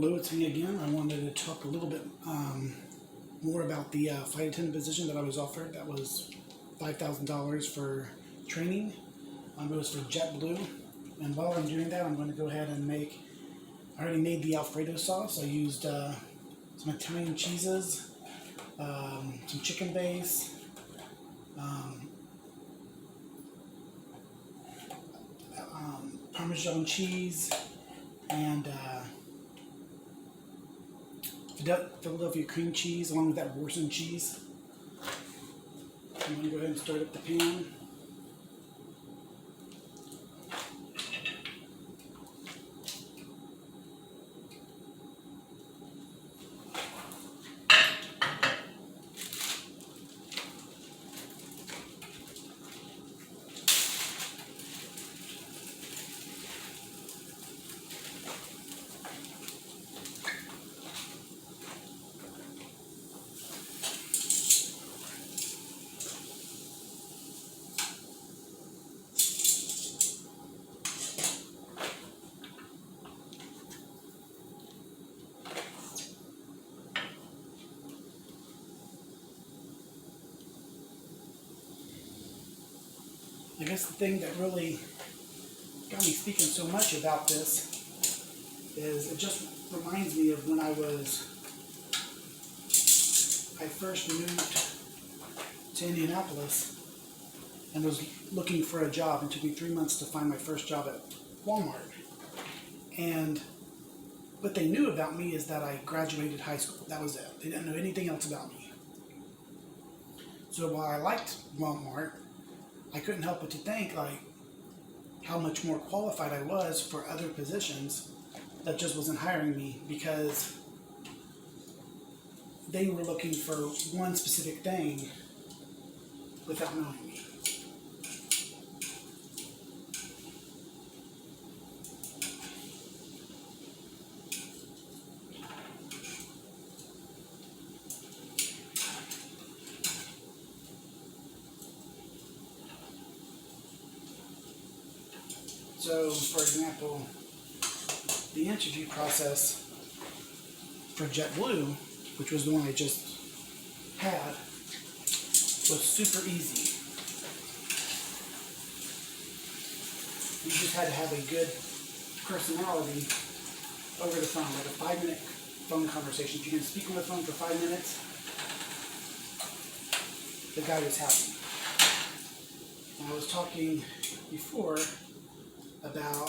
Hello, it's me again. I wanted to talk a little bit more about the flight attendant position that I was offered. That was $5,000 for training. It was for JetBlue. And while I'm doing that, I'm going to go ahead and I already made the Alfredo sauce. I used some Italian cheeses, some chicken base, Parmesan cheese, and Philadelphia cream cheese, along with that Worcester cheese. I'm going to go ahead and start up the pan. I guess the thing that really got me speaking so much about this is it just reminds me of when I first moved to Indianapolis and was looking for a job, and it took me 3 months to find my first job at Walmart. And what they knew about me is that I graduated high school. That was it. They didn't know anything else about me. So while I liked Walmart, I couldn't help but to think how much more qualified I was for other positions that just wasn't hiring me because they were looking for one specific thing without knowing me. So, for example, the interview process for JetBlue, which was the one I just had, was super easy. You just had to have a good personality over the phone, like a 5-minute phone conversation. If you can speak on the phone for 5 minutes, the guy was happy. And I was talking before about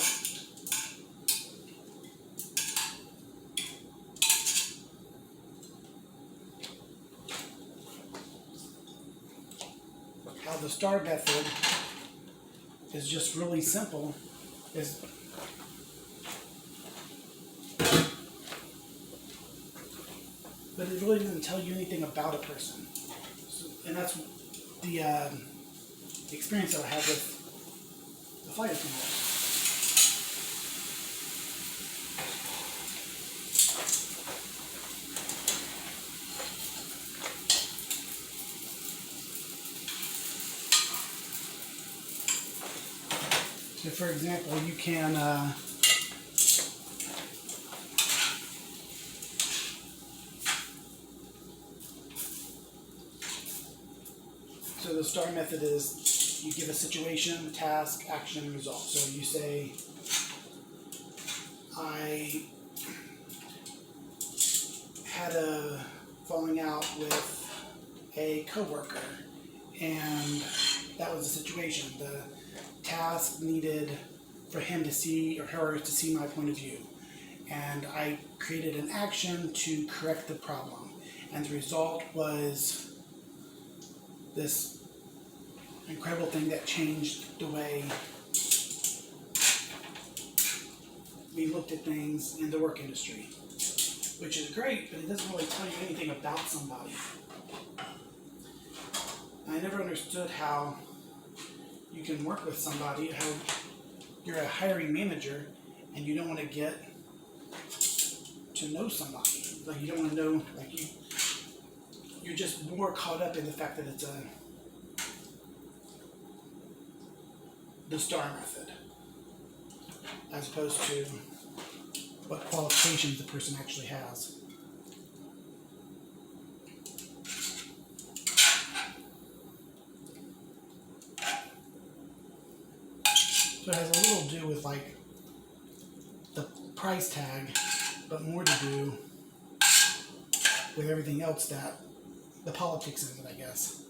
how the STAR method is just really simple. But it really doesn't tell you anything about a person. And that's the experience that I had with the flight attendant. So for example, you can so the STAR method is you give a situation, task, action, and result. So you say, I had a falling out with a coworker, and that was the situation. The task needed for him to see or her to see my point of view, and I created an action to correct the problem, and the result was this incredible thing that changed the way we looked at things in the work industry, which is great, but it doesn't really tell you anything about somebody. I never understood how you can work with somebody, how you're a hiring manager and you don't want to get to know somebody. Like, you don't want to know, you're just more caught up in the fact that it's the STAR method, as opposed to what qualifications the person actually has. So it has a little to do with like the price tag, but more to do with everything else, that the politics in it, I guess.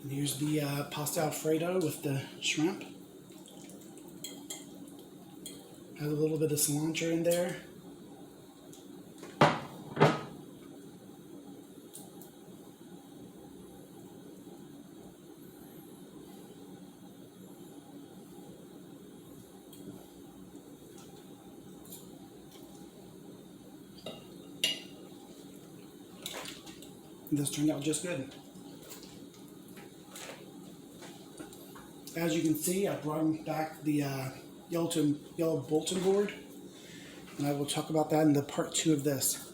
And here's the pasta Alfredo with the shrimp. Has a little bit of cilantro in there. And this turned out just good. As you can see, I brought back the yellow bulletin board, and I will talk about that in the part 2 of this.